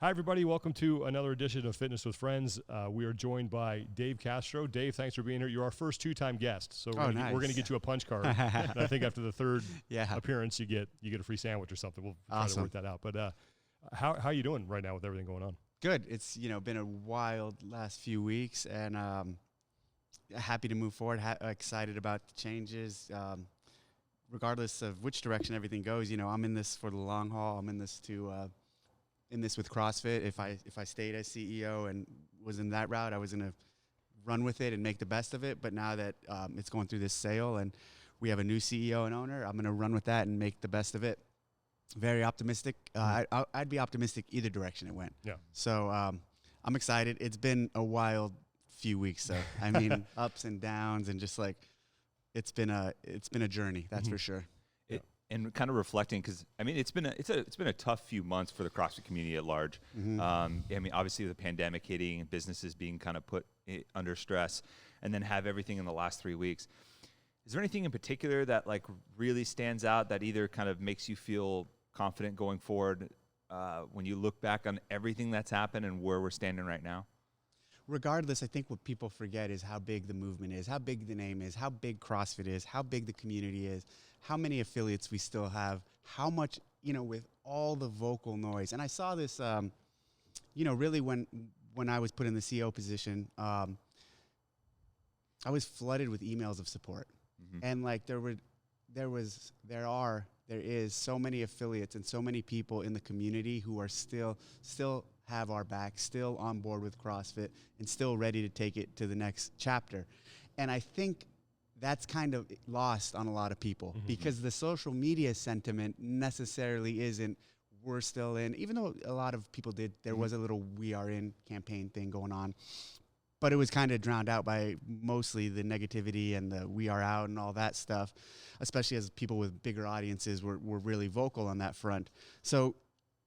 Hi, everybody. Welcome to another edition of Fitness with Friends. We are joined by Dave Castro. Dave, thanks for being here. You're our first two-time guest, so we're going to get you a punch card. And I think after the third appearance, you get a free sandwich or something. We'll try to work that out. But how are you doing right now with everything going on? Good. It's been a wild last few weeks, and happy to move forward. Excited about the changes. Regardless of which direction everything goes, I'm in this for the long haul. I'm in this with CrossFit. If I stayed as CEO and was in that route, I was going to run with it and make the best of it. But now that it's going through this sale and we have a new CEO and owner, I'm going to run with that and make the best of it. Very optimistic. I'd be optimistic either direction it went. Yeah. So I'm excited. It's been a wild few weeks. So I mean, ups and downs, and just like it's been a journey. That's for sure. And kind of reflecting, because I mean, it's been a tough few months for the CrossFit community at large. I mean, obviously the pandemic hitting and businesses being kind of put under stress, and then have everything in the last 3 weeks. Is there anything in particular that like really stands out that either kind of makes you feel confident going forward when you look back on everything that's happened and where we're standing right now? Regardless, I think what people forget is how big the movement is, how big the name is, how big CrossFit is, how big the community is, how many affiliates we still have, how much, with all the vocal noise. And I saw this, really when I was put in the CEO position, I was flooded with emails of support. And like there is so many affiliates and so many people in the community who are still have our back, still on board with CrossFit, and still ready to take it to the next chapter. And I think that's kind of lost on a lot of people because the social media sentiment necessarily isn't we're still in, even though a lot of people did, there was a little we are in campaign thing going on, but it was kind of drowned out by mostly the negativity and the we are out and all that stuff, especially as people with bigger audiences were really vocal on that front. So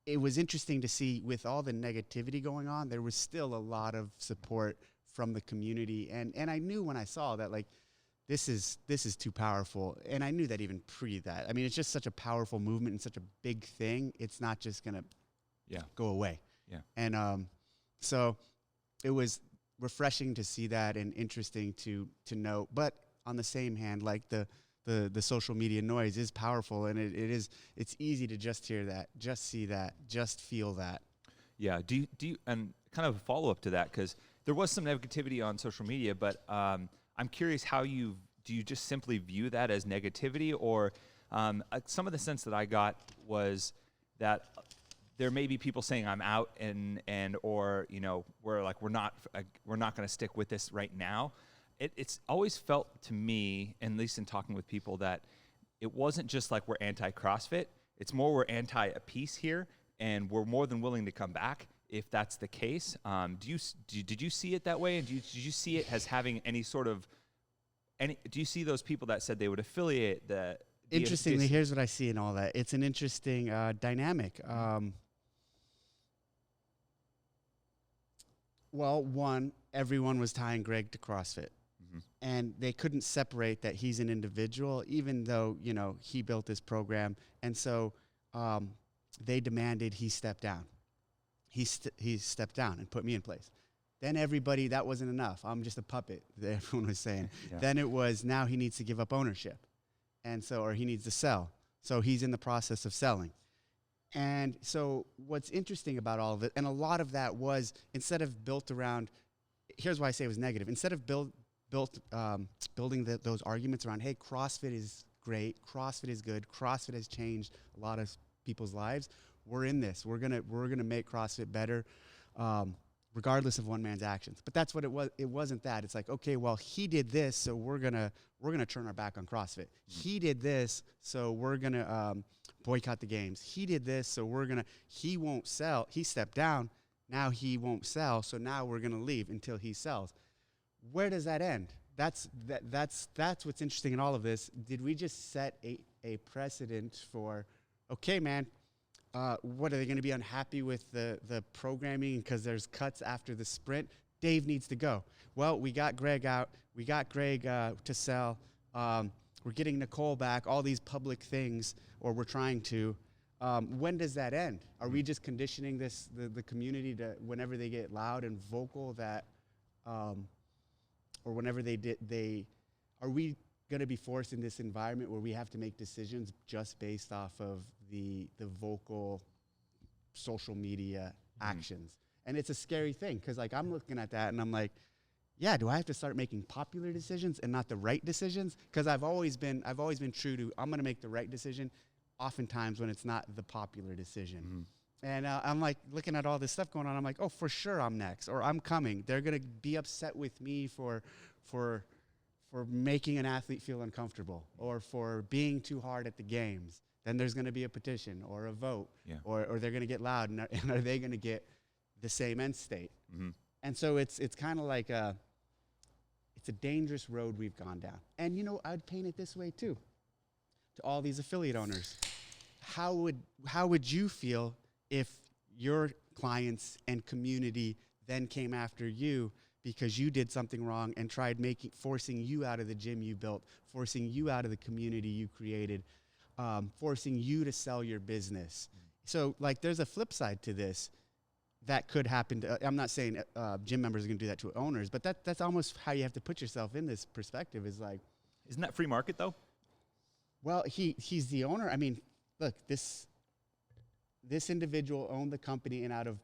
it was interesting to see with all the negativity going on, there was still a lot of support from the community. And I knew when I saw that, like, this is too powerful. And I knew that even pre that. I mean, it's just such a powerful movement and such a big thing. It's not just going to go away. Yeah. And so it was refreshing to see that and interesting to note. But on the same hand, like the social media noise is powerful, and it's easy to just hear that, just see that, just feel that. Yeah. Do you and kind of a follow up to that, because there was some negativity on social media, but I'm curious how do you just simply view that as negativity, or some of the sense that I got was that there may be people saying I'm out or we're not going to stick with this right now. It's always felt to me, at least in talking with people, that it wasn't just like we're anti-CrossFit. It's more we're anti-a-piece here, and we're more than willing to come back if that's the case. Did you see it that way? And did you see it as having any sort of do you see those people that said they would affiliate the Interestingly, here's what I see in all that. It's an interesting dynamic. Well, one, everyone was tying Greg to CrossFit. And they couldn't separate that he's an individual, even though, he built this program. And so they demanded he step down. He stepped down and put me in place. Then everybody, that wasn't enough. I'm just a puppet, everyone was saying. Then it was, now he needs to give up ownership. And so, or he needs to sell. So he's in the process of selling. And so what's interesting about all of it, and a lot of that was, instead of built around, here's why I say it was negative. Instead of building those arguments around, hey, CrossFit is great, CrossFit is good, CrossFit has changed a lot of people's lives. We're in this. We're gonna make CrossFit better, regardless of one man's actions. But that's what it was. It wasn't that. It's like, okay, well, he did this, so we're gonna turn our back on CrossFit. He did this, so we're gonna boycott the games. He did this, so he won't sell. He stepped down. Now he won't sell, so now we're gonna leave until he sells. Where does that end? That's what's interesting in all of this. Did we just set a precedent for, okay, man, what are they going to be unhappy with the programming because there's cuts after the sprint? Dave needs to go. Well, we got Greg out. We got Greg to sell. We're getting Nicole back. All these public things, or we're trying to. When does that end? Are we just conditioning the community to whenever they get loud and vocal that, or whenever are we going to be forced in this environment where we have to make decisions just based off of the vocal social media actions? And it's a scary thing because like I'm looking at that and I'm like, yeah, do I have to start making popular decisions and not the right decisions? Because I've always been true to I'm going to make the right decision, oftentimes when it's not the popular decision. And I'm like looking at all this stuff going on. I'm like, oh, for sure I'm next, or I'm coming. They're going to be upset with me for making an athlete feel uncomfortable or for being too hard at the games. Then there's going to be a petition or a vote, or they're going to get loud, and are they going to get the same end state? And so it's kind of like it's a dangerous road we've gone down. And, you know, I'd paint it this way, too, to all these affiliate owners. How would you feel if your clients and community then came after you because you did something wrong and tried forcing you out of the gym you built, forcing you out of the community you created, forcing you to sell your business? So, like, there's a flip side to this. That could happen to, I'm not saying gym members are going to do that to owners, but that's almost how you have to put yourself in this perspective is like. Isn't that free market though? Well, he's the owner. I mean, look, this individual owned the company and out of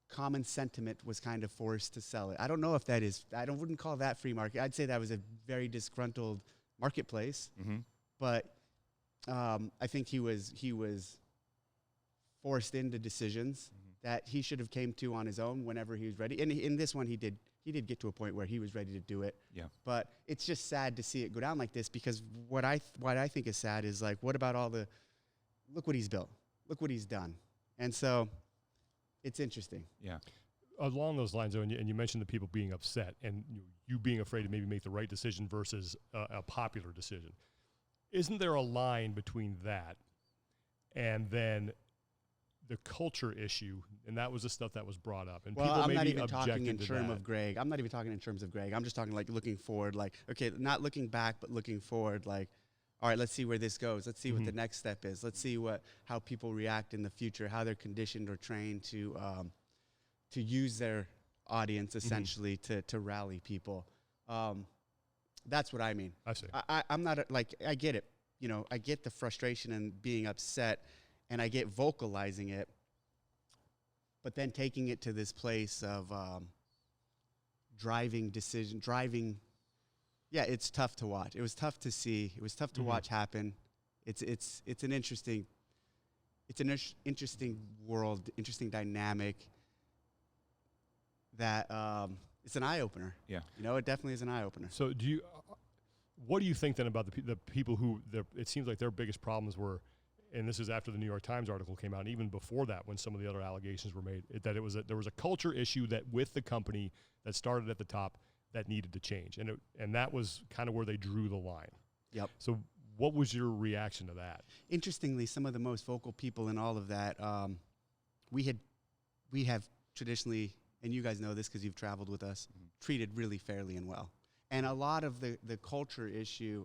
common sentiment was kind of forced to sell it. I don't know if that is, wouldn't call that free market. I'd say that was a very disgruntled marketplace, but I think he was forced into decisions that he should have came to on his own whenever he was ready. And in this one, he did get to a point where he was ready to do it. Yeah. But it's just sad to see it go down like this because what I think is sad is like, what about look what he's built, look what he's done, and so it's interesting. Yeah. Along those lines, though, and you mentioned the people being upset and you being afraid to maybe make the right decision versus a popular decision. Isn't there a line between that and then the culture issue? And that was the stuff that was brought up. And well, people I'm maybe not even talking in terms of Greg. I'm not even talking in terms of Greg. I'm just talking like looking forward. Like, okay, not looking back, but looking forward. Like, all right, let's see where this goes. Let's see what the next step is. Let's see how people react in the future, how they're conditioned or trained to use their audience essentially to rally people. That's what I mean. I see. I'm not I get it. You know, I get the frustration and being upset, and I get vocalizing it. But then taking it to this place of driving. Yeah, it's tough to watch. It was tough to see. It was tough to watch happen. It's an interesting world, interesting dynamic. That it's an eye opener. Yeah, you know, it definitely is an eye opener. So what do you think then about the people who it seems like their biggest problems were, and this is after the New York Times article came out, and even before that when some of the other allegations were made, that there was a culture issue that with the company that started at the top that needed to change, and that was kind of where they drew the line. Yep. So what was your reaction to that? Interestingly, some of the most vocal people in all of that, we have traditionally, and you guys know this because you've traveled with us, treated really fairly and well. And a lot of the culture issue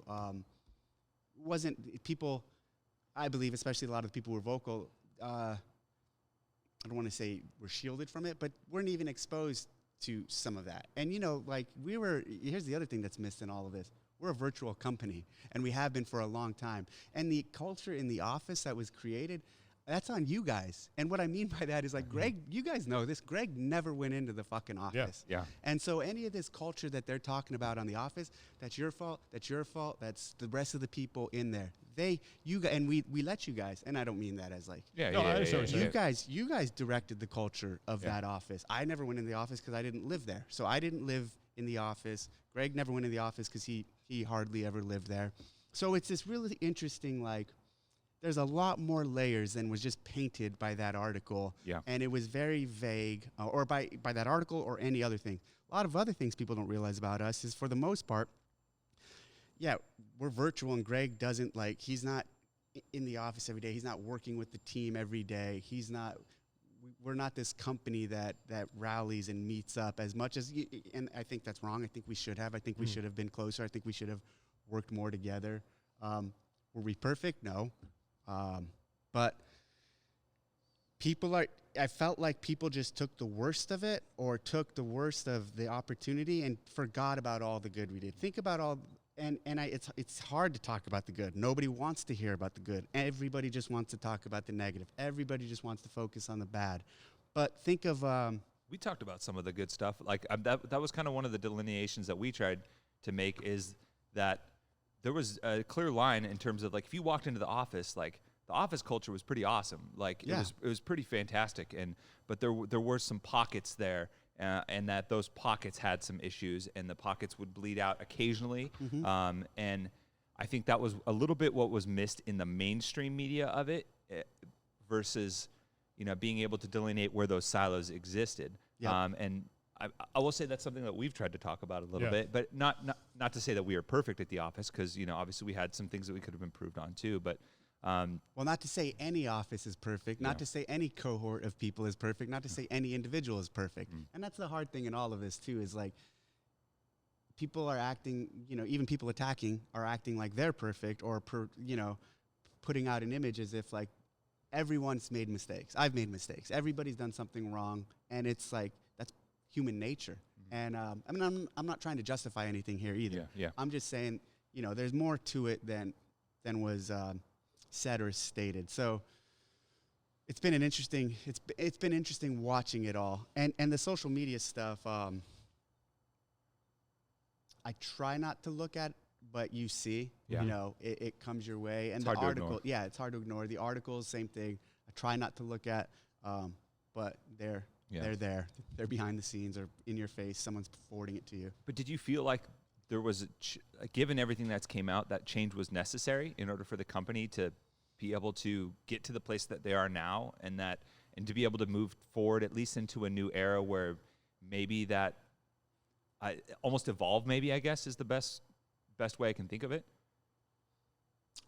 wasn't people, I believe, especially a lot of the people who were vocal, I don't want to say were shielded from it, but weren't even exposed to some of that. And, you know, like here's the other thing that's missed in all of this. We're a virtual company, and we have been for a long time. And the culture in the office that was created, that's on you guys. And what I mean by that is like, Greg, you guys know this. Greg never went into the fucking office. Yeah. And so any of this culture that they're talking about on the office, that's your fault. That's your fault. That's the rest of the people in there. And we let you guys, and I don't mean that as like, you guys directed the culture of that office. I never went in the office because I didn't live there. So I didn't live in the office. Greg never went in the office because he hardly ever lived there. So it's this really interesting, like, there's a lot more layers than was just painted by that article. Yeah. And it was very vague, or by that article or any other thing. A lot of other things people don't realize about us is, for the most part, yeah, we're virtual, and Greg doesn't, like, he's not in the office every day. He's not working with the team every day. We're not this company that rallies and meets up as much as, and I think that's wrong. I think we should have. I think we should have been closer. I think we should have worked more together. Were we perfect? No. But I felt like people just took the worst of it, or took the worst of the opportunity and forgot about all the good we did. Think about it's hard to talk about the good. Nobody wants to hear about the good. Everybody just wants to talk about the negative. Everybody just wants to focus on the bad. But think of... we talked about some of the good stuff. Like that was kind of one of the delineations that we tried to make, is that there was a clear line in terms of, like, if you walked into the office, like, the office culture was pretty awesome. Like, it was pretty fantastic. But there were some pockets there, and that those pockets had some issues, and the pockets would bleed out occasionally. Mm-hmm. And I think that was a little bit what was missed in the mainstream media of it, versus, being able to delineate where those silos existed. Yep. And I will say that's something that we've tried to talk about a little bit, but not to say that we are perfect at the office, because, obviously we had some things that we could have improved on too, but well, not to say any office is perfect, not to say any cohort of people is perfect, not to say any individual is perfect. And that's the hard thing in all of this too, is like, people are acting, even people attacking are acting like they're perfect, or putting out an image as if, like, everyone's made mistakes. I've made mistakes. Everybody's done something wrong, and it's like, that's human nature. And I'm not trying to justify anything here either. I'm just saying, there's more to it than was said or stated. So it's been interesting watching it all, and the social media stuff. I try not to look at, but you see, it comes your way, and the article, it's hard to ignore. The articles, same thing. I try not to look at, but they're there. They're behind the scenes or in your face. Someone's forwarding it to you. But did you feel like there was, given everything that's came out, that change was necessary in order for the company to be able to get to the place that they are now, and to be able to move forward at least into a new era where maybe that almost evolve, maybe, I guess, is the best way I can think of it?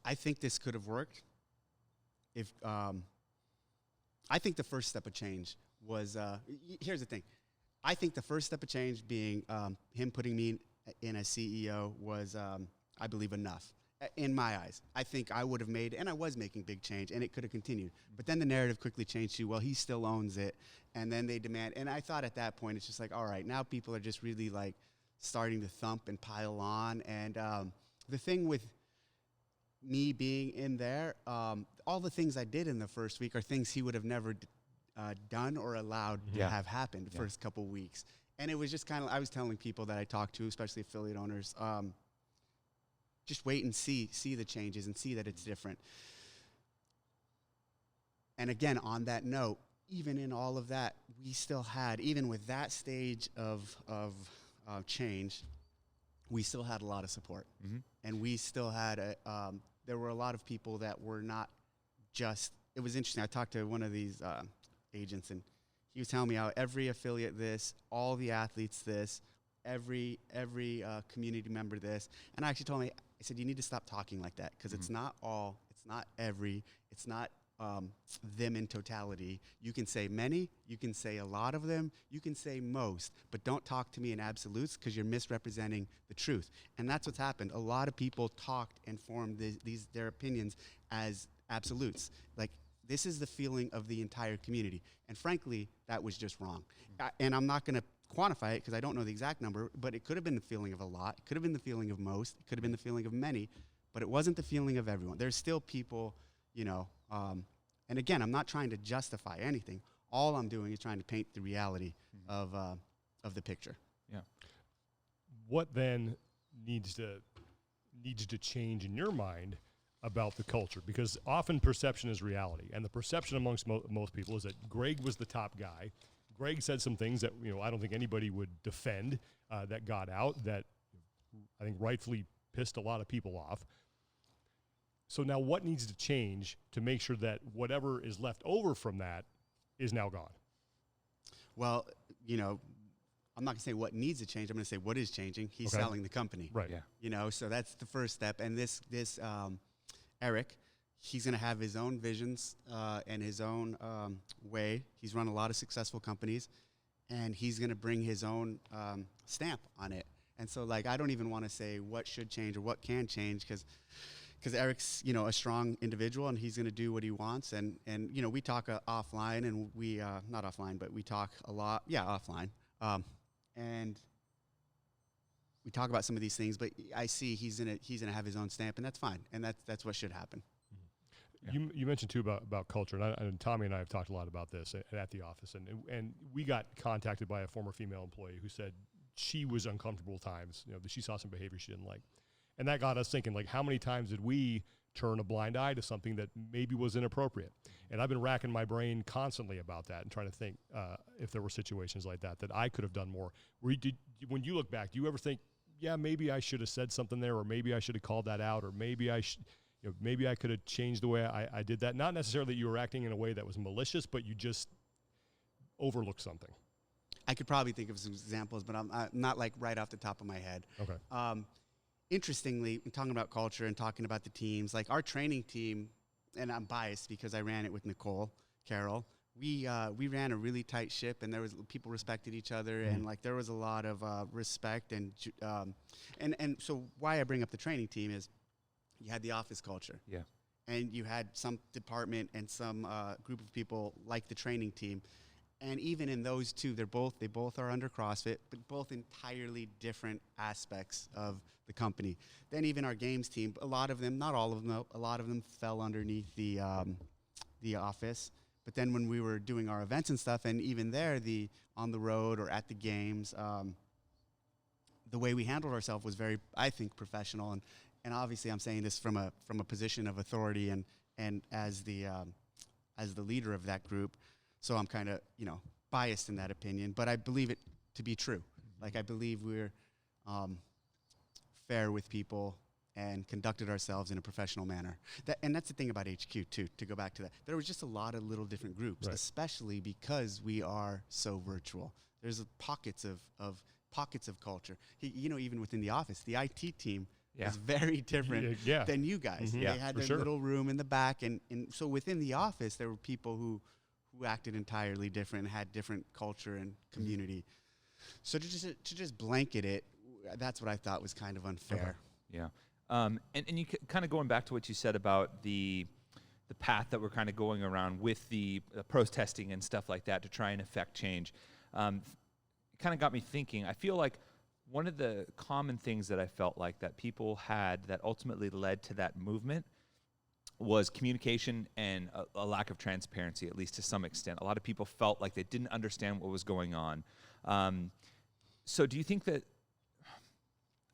I think this could have worked if I think the first step of change was here's the thing. I think the first step of change being him putting me in as CEO was, I believe, enough in my eyes. I think I would have made, and I was making big change, and it could have continued. But then the narrative quickly changed to, well, he still owns it, and then they demand. And I thought at that point, it's just like, all right, now people are just really like starting to thump and pile on. And the thing with me being in there, all the things I did in the first week are things he would have never done or allowed to have happened the first couple weeks. And it was just kind of, I was telling people that I talked to, especially affiliate owners, just wait and see the changes and see that it's different. And again, on that note, even in all of that, we still had, even with that stage of change, we still had a lot of support. Mm-hmm. And we still had, there were a lot of people that were not just, it was interesting. I talked to one of these agents, and he was telling me how every affiliate this, all the athletes this, every community member this. And I actually told him, I said, you need to stop talking like that, because it's not all, it's not every, it's not them in totality. You can say many, you can say a lot of them, you can say most, but don't talk to me in absolutes, because you're misrepresenting the truth. And that's what's happened. A lot of people talked and formed their opinions as absolutes. Like, this is the feeling of the entire community. And frankly, that was just wrong. And I'm not going to quantify it because I don't know the exact number, but it could have been the feeling of a lot. It could have been the feeling of most. It could have been the feeling of many, but it wasn't the feeling of everyone. There's still people, and again, I'm not trying to justify anything. All I'm doing is trying to paint the reality of the picture. Yeah. What then needs to change in your mind about the culture? Because often perception is reality, and the perception amongst most people is that Greg was the top guy. Greg said some things that I don't think anybody would defend that got out, that I think rightfully pissed a lot of people off. So now what needs to change to make sure that whatever is left over from that is now gone? Well, I'm not going to say what needs to change. I'm going to say what is changing. He's selling the company. Right. Yeah. So that's the first step. And this Eric, he's going to have his own visions and his own way. He's run a lot of successful companies, and he's going to bring his own stamp on it. And so, like, I don't even want to say what should change or what can change, because Eric's, you know, a strong individual, and he's going to do what he wants. And you know, we talk offline, and we not offline, but we talk a lot. Yeah, offline. And we talk about some of these things, but I see he's gonna have his own stamp, and that's fine, and that's what should happen. Mm-hmm. You mentioned too about culture, and Tommy and I have talked a lot about this at the office, and we got contacted by a former female employee who said she was uncomfortable times, you know, that she saw some behavior she didn't like. And that got us thinking, like, how many times did we turn a blind eye to something that maybe was inappropriate? And I've been racking my brain constantly about that and trying to think if there were situations like that I could have done more. When you look back, do you ever think, yeah, maybe I should have said something there, or maybe I should have called that out, or maybe maybe I could have changed the way I did that? Not necessarily that you were acting in a way that was malicious, but you just overlooked something. I could probably think of some examples, but I'm not, like, right off the top of my head. Okay. Interestingly, talking about culture and talking about the teams, like our training team, and I'm biased because I ran it with Nicole Carroll. We ran a really tight ship, and there was people respected each other, mm-hmm. and, like, there was a lot of respect, and so why I bring up the training team is you had the office culture, yeah, and you had some department and some group of people like the training team. And even in those two, they both are under CrossFit, but both entirely different aspects of the company. Then even our games team, a lot of them, not all of them, though, a lot of them fell underneath the office. But then when we were doing our events and stuff, and even there, on the road or at the games, the way we handled ourselves was very, I think, professional. And obviously, I'm saying this from a position of authority and as the leader of that group. So I'm kind of, you know, biased in that opinion, but I believe it to be true. Like, I believe we're fair with people and conducted ourselves in a professional manner. And that's the thing about HQ too, to go back to that. There was just a lot of little different groups, right, especially because we are so virtual. There's pockets of culture. You know, even within the office, the IT team is very different than you guys. Mm-hmm. They had their little room in the back, and so within the office, there were people who acted entirely different, had different culture and community. So to just blanket it, that's what I thought was kind of unfair. Okay. Yeah. And you kind of going back to what you said about the path that we're kind of going around with the protesting and stuff like that to try and affect change, it kind of got me thinking. I feel like one of the common things that I felt like that people had that ultimately led to that movement was communication and a lack of transparency, at least to some extent. A lot of people felt like they didn't understand what was going on. So do you think that,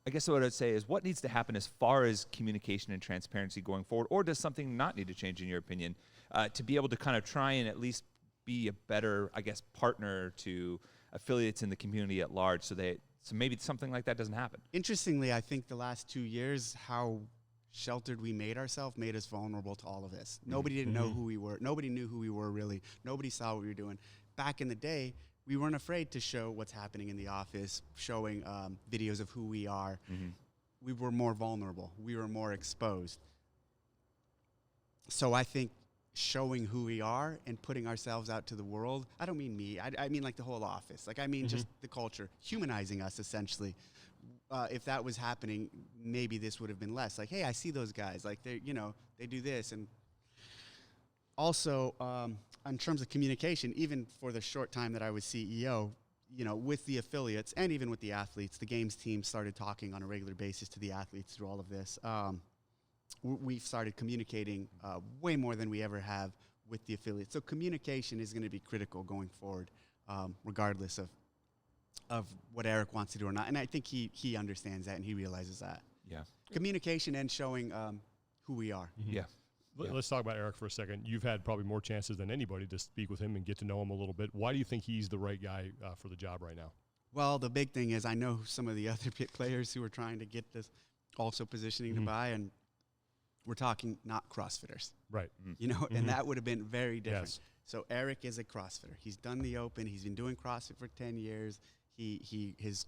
I guess what I'd say is, what needs to happen as far as communication and transparency going forward, or does something not need to change in your opinion, to be able to kind of try and at least be a better, I guess, partner to affiliates in the community at large, so maybe something like that doesn't happen? Interestingly, I think the last 2 years, how sheltered we made ourselves made us vulnerable to all of this. Mm-hmm. Nobody didn't know who we were. Nobody knew who we were, really. Nobody saw what we were doing. Back in the day, we weren't afraid to show what's happening in the office, showing videos of who we are. Mm-hmm. We were more vulnerable. We were more exposed. So I think showing who we are and putting ourselves out to the world, I don't mean me, I mean like the whole office. Like, I mean just the culture, humanizing us essentially. If that was happening, maybe this would have been less. Like, hey, I see those guys. Like, they do this. And also, in terms of communication, even for the short time that I was CEO, you know, with the affiliates and even with the athletes, the games team started talking on a regular basis to the athletes through all of this. We've started communicating way more than we ever have with the affiliates. So communication is going to be critical going forward, regardless of what Eric wants to do or not. And I think he understands that and he realizes that. Yeah. Communication and showing who we are. Mm-hmm. Yeah. Let's talk about Eric for a second. You've had probably more chances than anybody to speak with him and get to know him a little bit. Why do you think he's the right guy for the job right now? Well, the big thing is I know some of the other players who are trying to get this also positioning to buy, and we're talking not CrossFitters. Right. You know, and that would have been very different. Yes. So Eric is a CrossFitter. He's done the Open. He's been doing CrossFit for 10 years. He's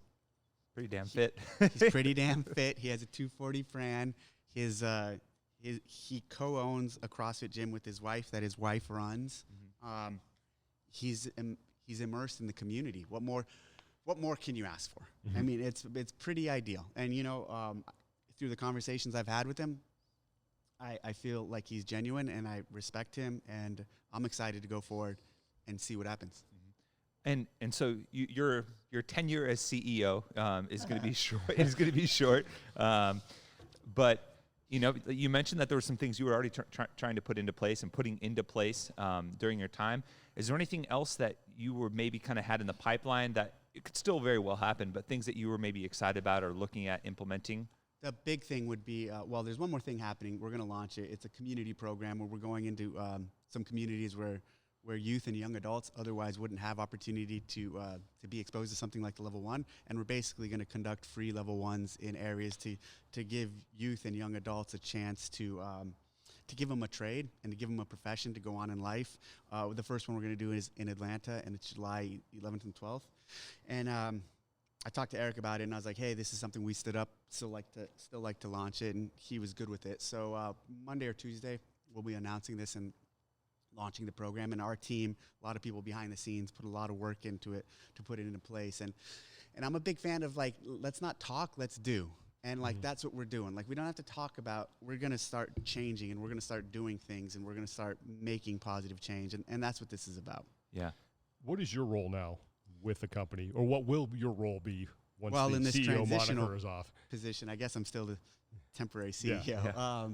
pretty damn fit. He's pretty damn fit. He has a 240 Fran. He co-owns a CrossFit gym with his wife that his wife runs. Mm-hmm. He's immersed in the community. What more? what more can you ask for? I mean, it's pretty ideal. And, you know, through the conversations I've had with him, I feel like he's genuine, and I respect him, and I'm excited to go forward and see what happens. And so your tenure as CEO is going to be short. Is going to be short. But you know, you mentioned that there were some things you were already trying to put into place and putting into place during your time. Is there anything else that you were maybe kind of had in the pipeline that it could still very well happen, but things that you were maybe excited about or looking at implementing? The big thing would be, well, there's one more thing happening. We're going to launch it. It's a community program where we're going into some communities where youth and young adults otherwise wouldn't have opportunity to be exposed to something like the level 1. And we're basically going to conduct free level 1s in areas to give youth and young adults a chance to give them a trade and to give them a profession to go on in life. The first one we're going to do is in Atlanta, and it's July 11th and 12th. And I talked to Eric about it, and I was like, hey, this is something we still like to launch it, and he was good with it. So Monday or Tuesday, we'll be announcing this and launching the program. And our team, a lot of people behind the scenes, put a lot of work into it to put it into place. And I'm a big fan of, like, let's not talk, let's do. And, like, that's what we're doing. Like, we don't have to talk about, we're going to start changing, and we're going to start doing things, and we're going to start making positive change. And that's what this is about. Yeah. What is your role now with the company, or what will your role be once the in this CEO moniker is off? Position, I guess I'm still the temporary CEO. Yeah.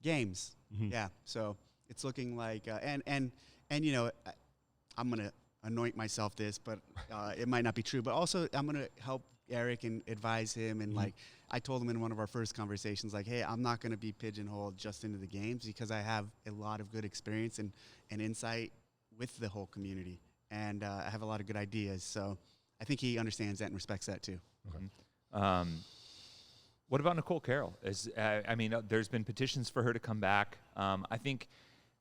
Games, yeah. So it's looking like, and you know, I'm gonna anoint myself this, but it might not be true. But also, I'm gonna help Eric and advise him. And like I told him in one of our first conversations, like, hey, I'm not gonna be pigeonholed just into the games, because I have a lot of good experience and insight with the whole community. And I have a lot of good ideas, so I think he understands that and respects that too. Okay. What about Nicole Carroll? I mean, there's been petitions for her to come back. I think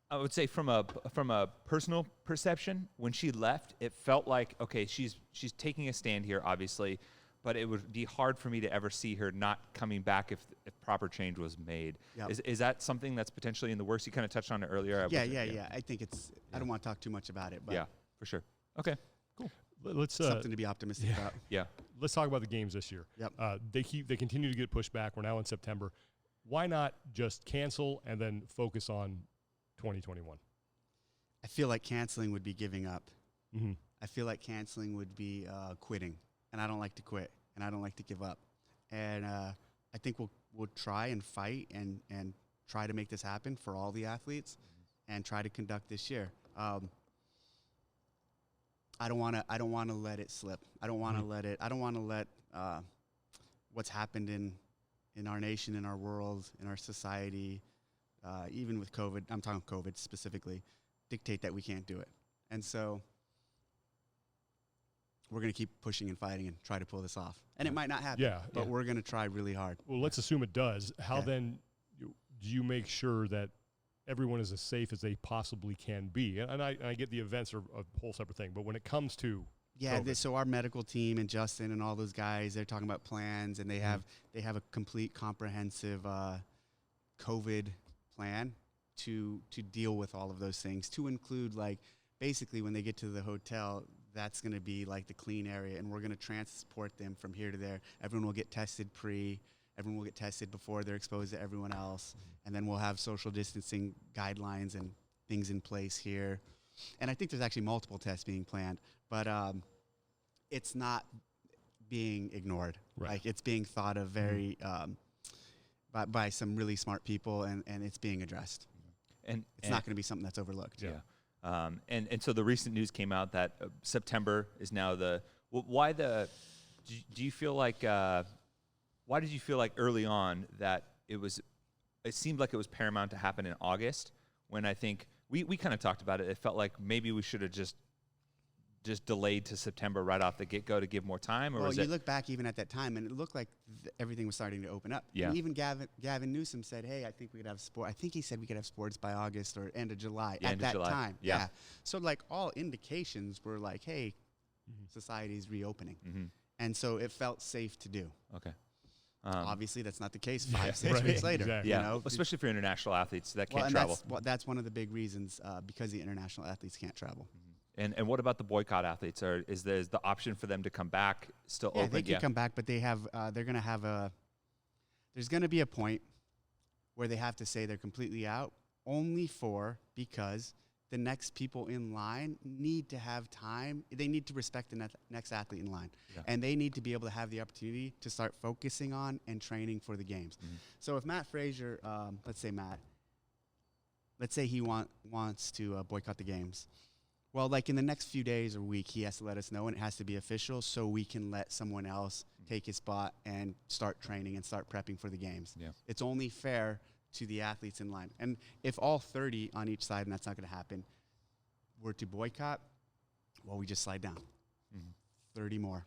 I would say from a personal perception, when she left, it felt like, okay, she's taking a stand here, obviously, but it would be hard for me to ever see her not coming back if proper change was made. Yep. Is that something that's potentially in the works? You kind of touched on it earlier. Yeah. I think it's. I don't want to talk too much about it, but yeah. For sure. Okay. Cool. Let's something to be optimistic about. Yeah. Let's talk about the games this year. Yep. They continue to get pushed back. We're now in September. Why not just cancel and then focus on 2021? I feel like canceling would be giving up. I feel like canceling would be quitting, and I don't like to quit, and I don't like to give up. And I think we'll try and fight and try to make this happen for all the athletes, and try to conduct this year. I don't want to let it slip. I don't want to let what's happened in our nation, in our world, in our society, even with COVID, I'm talking COVID specifically, dictate that we can't do it. And so we're going to keep pushing and fighting and try to pull this off. And it might not happen, but we're going to try really hard. Well, let's assume it does. How then do you make sure that everyone is as safe as they possibly can be? And I get the events are a whole separate thing, but when it comes to so our medical team and Justin and all those guys, they're talking about plans, and they have a complete comprehensive COVID plan to deal with all of those things, to include, like, basically when they get to the hotel, that's going to be like the clean area, and we're going to transport them from here to there. Everyone will get tested everyone will get tested before they're exposed to everyone else. And then we'll have social distancing guidelines and things in place here. And I think there's actually multiple tests being planned, but it's not being ignored. Right. Like, it's being thought of very by some really smart people, and it's being addressed. And it's not going to be something that's overlooked. Yeah. And so the recent news came out that September is now do you feel like, why did you feel like early on that it seemed like it was paramount to happen in August, when I think we kind of talked about it. It felt like maybe we should have just delayed to September right off the get-go to give more time? Or you look back even at that time, and it looked like everything was starting to open up. Yeah. And even Gavin Newsom said, hey, I think we could have sport. I think he said we could have sports by August or end of July at that time. Yeah. So, like, all indications were like, hey, society's reopening. And so it felt safe to do. Okay. Obviously, that's not the case 5-6 weeks later. Exactly. You know? Especially for international athletes that can't travel. That's one of the big reasons, because the international athletes can't travel. And what about the boycott athletes? Is the option for them to come back still yeah, open? They can come back, but they have they're going to have there's going to be a point where they have to say they're completely out, because the next people in line need to have time. They need to respect the next athlete in line. Yeah. And they need to be able to have the opportunity to start focusing on and training for the games. Mm-hmm. So if Matt Frazier, let's say he wants to boycott the games. Well, like in the next few days or week, he has to let us know, and it has to be official so we can let someone else take his spot and start training and start prepping for the games. Yeah. It's only fair to the athletes in line. And if all 30 on each side, and that's not going to happen, were to boycott, well, we just slide down. 30 more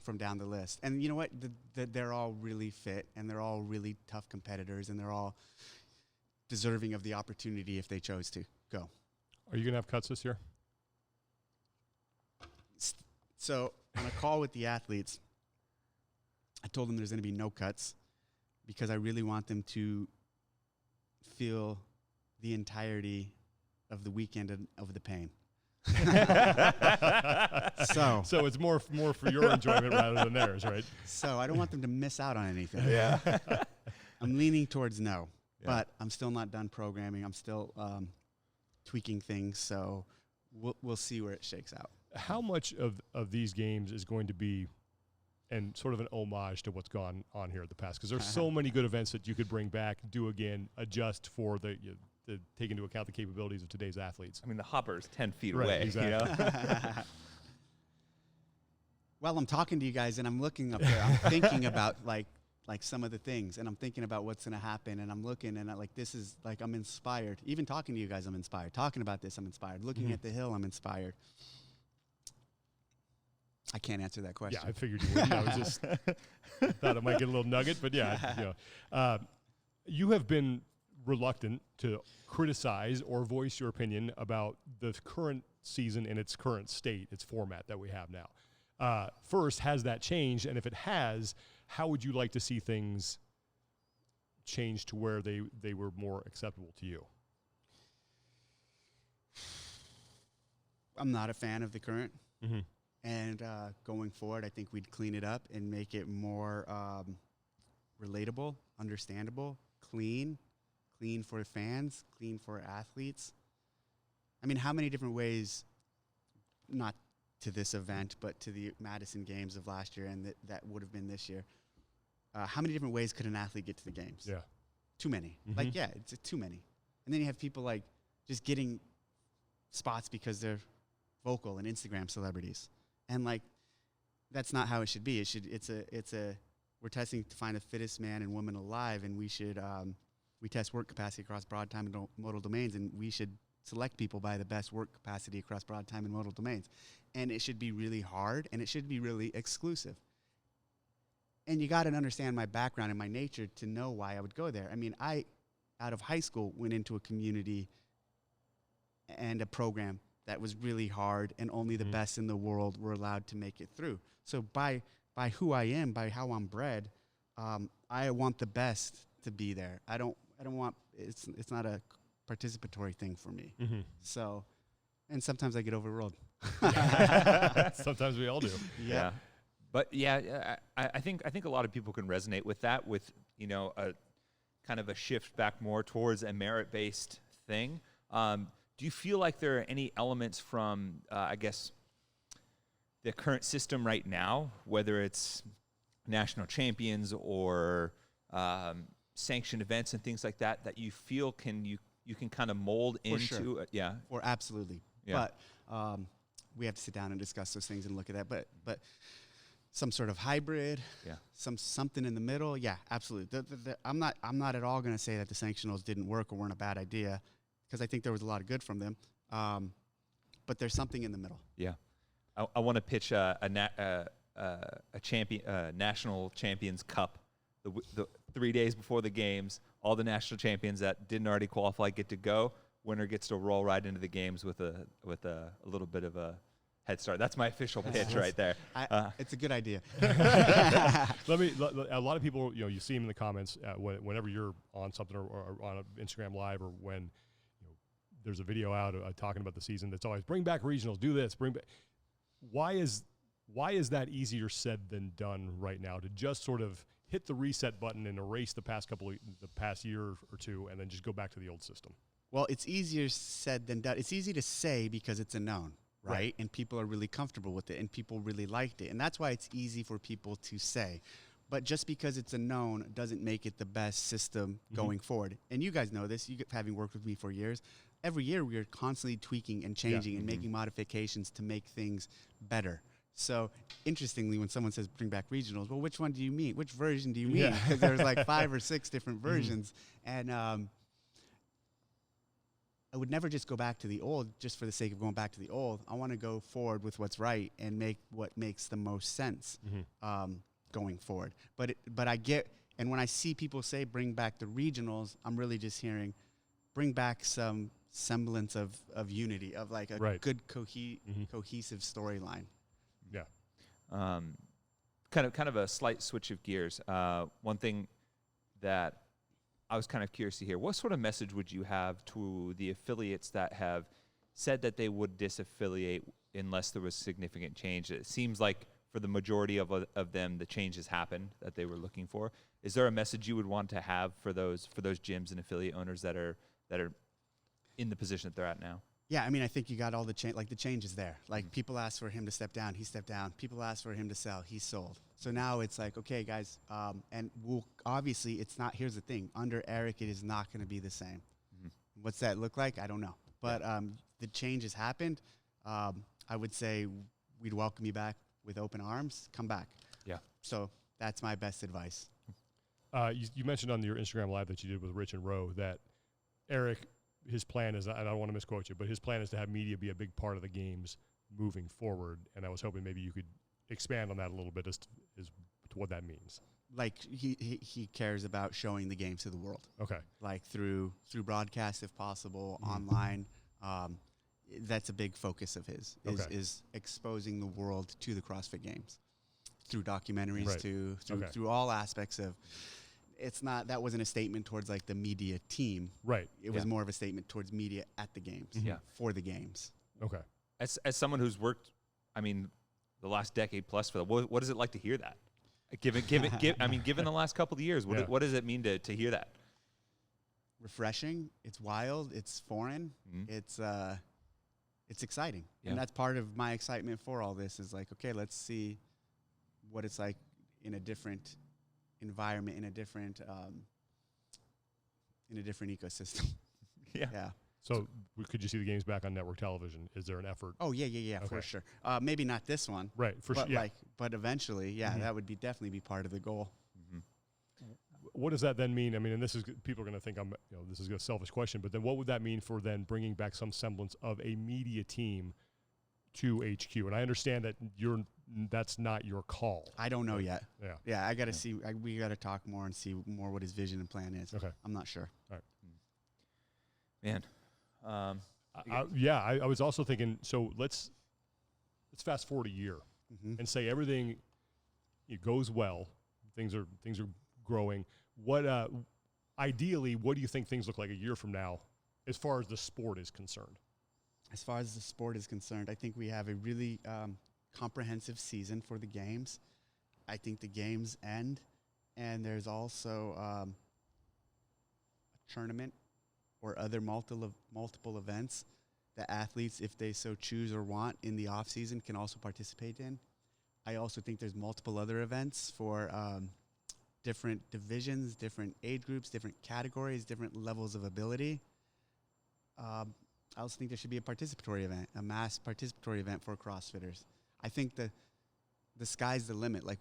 from down the list. And you know what? They're all really fit, and they're all really tough competitors, and they're all deserving of the opportunity if they chose to go. Are you going to have cuts this year? So on a call with the athletes, I told them there's going to be no cuts because I really want them to feel the entirety of the weekend of the pain. So it's more for your enjoyment rather than theirs, right? So I don't want them to miss out on anything. Yeah. I'm leaning towards no, but I'm still not done programming. I'm still tweaking things, so we'll see where it shakes out. How much of these games is going to be and sort of an homage to what's gone on here in the past? Because there's so many good events that you could bring back, do again, adjust for the take into account the capabilities of today's athletes. I mean, the hopper's 10 feet right, away. Exactly. You know? Well, I'm talking to you guys, and I'm looking up there. I'm thinking about like some of the things, and I'm thinking about what's going to happen, and I'm looking, and this is like I'm inspired. Even talking to you guys, I'm inspired. Talking about this, I'm inspired. Looking at the hill, I'm inspired. I can't answer that question. Yeah, I figured you would. I was just thought I might get a little nugget, but yeah. You have been reluctant to criticize or voice your opinion about the current season in its current state, its format that we have now. First, has that changed? And if it has, how would you like to see things change to where they were more acceptable to you? I'm not a fan of the current. Mm-hmm. And going forward, I think we'd clean it up and make it more relatable, understandable, clean for fans, clean for athletes. I mean, how many different ways, not to this event, but to the Madison Games of last year and that would have been this year, how many different ways could an athlete get to the games? Yeah. Too many. Mm-hmm. It's too many. And then you have people just getting spots because they're vocal and Instagram celebrities. And that's not how it should be. We're testing to find the fittest man and woman alive, and we should we test work capacity across broad time and modal domains, and we should select people by the best work capacity across broad time and modal domains. And it should be really hard, and it should be really exclusive. And you got to understand my background and my nature to know why I would go there. I mean, out of high school, went into a community and a program that was really hard, and only the best in the world were allowed to make it through. So by who I am, by how I'm bred, I want the best to be there. I don't want, it's not a participatory thing for me. Mm-hmm. So, and sometimes I get overruled. Sometimes we all do. Yeah. But I think a lot of people can resonate with that, with a kind of a shift back more towards a merit-based thing. Do you feel like there are any elements from, I guess, the current system right now, whether it's national champions or sanctioned events and things like that, that you feel you can kind of mold into? Sure. Yeah. Or absolutely. Yeah. But we have to sit down and discuss those things and look at that. But some sort of hybrid, something in the middle, yeah, absolutely. I'm not at all going to say that the sanctionals didn't work or weren't a bad idea, because I think there was a lot of good from them. But there's something in the middle. Yeah. I want to pitch a national champions cup. The 3 days before the games, all the national champions that didn't already qualify get to go. Winner gets to roll right into the games with a little bit of a head start. That's my official pitch right there. It's a good idea. A lot of people, you see them in the comments whenever you're on something or on Instagram Live, or when there's a video out talking about the season that's always bring back regionals, do this, bring back. Why is that easier said than done right now to just sort of hit the reset button and erase the past year or two and then just go back to the old system? Well, it's easier said than done. It's easy to say because it's a known, right? And people are really comfortable with it and people really liked it. And that's why it's easy for people to say. But just because it's a known doesn't make it the best system going forward. And you guys know this, having worked with me for years. Every year we are constantly tweaking and changing and making modifications to make things better. So interestingly, when someone says bring back regionals, well, which one do you mean? Which version do you mean? Because there's like 5 or 6 different versions. And I would never just go back to the old just for the sake of going back to the old. I want to go forward with what's right and make what makes the most sense going forward. But I get, and when I see people say bring back the regionals, I'm really just hearing bring back some semblance of unity, of like a good cohesive storyline. Yeah. Kind of a slight switch of gears. One thing that I was kind of curious to hear, what sort of message would you have to the affiliates that have said that they would disaffiliate unless there was significant change? It seems like for the majority of them, the change has happened that they were looking for. Is there a message you would want to have for those gyms and affiliate owners that are in the position that they're at now? Yeah, I mean, I think you got all the change. Like the change is there. Like people asked for him to step down, he stepped down. People asked for him to sell, he sold. So now it's like, okay, guys, and obviously it's not. Here's the thing: under Eric, it is not going to be the same. What's that look like? I don't know. But the change has happened. I would say we'd welcome you back with open arms. Come back. Yeah. So that's my best advice. You mentioned on your Instagram Live that you did with Rich and Roe that Eric, his plan is, I don't want to misquote you, but his plan is to have media be a big part of the games moving forward. And I was hoping maybe you could expand on that a little bit as to what that means. Like he cares about showing the games to the world. Okay. Like through broadcast if possible, online. That's a big focus of his, is exposing the world to the CrossFit Games through documentaries, through all aspects of. It's not, that wasn't a statement towards like the media team. Right. It was more of a statement towards media at the games, for the games. Okay. As someone who's worked, I mean, the last decade plus for that, what is it like to hear that? Given the last couple of years, what does it mean to hear that? Refreshing. It's wild. It's foreign. It's exciting. And that's part of my excitement for all this is like, okay, let's see what it's like in a different environment, in a different ecosystem. Yeah. So could you see the games back on network television? Is there an effort? Oh yeah, okay. For sure. Maybe not this one, right? But eventually, that would definitely be part of the goal. What does that then mean? I mean, and this is, people are going to think this is a selfish question, but then what would that mean for then bringing back some semblance of a media team to HQ? And I understand that that's not your call. I don't know yet. Yeah. I got to see. We got to talk more and see more what his vision and plan is. Okay. I'm not sure. All right. Man. I was also thinking. So let's fast forward a year and say everything goes well. Things are growing. What ideally, what do you think things look like a year from now, as far as the sport is concerned? As far as the sport is concerned, I think we have a really comprehensive season for the games. I think the games end, and there's also a tournament or other multiple events that athletes, if they so choose or want in the off season, can also participate in. I also think there's multiple other events for different divisions, different age groups, different categories, different levels of ability. I also think there should be a participatory event, a mass participatory event for CrossFitters. I think the sky's the limit. Like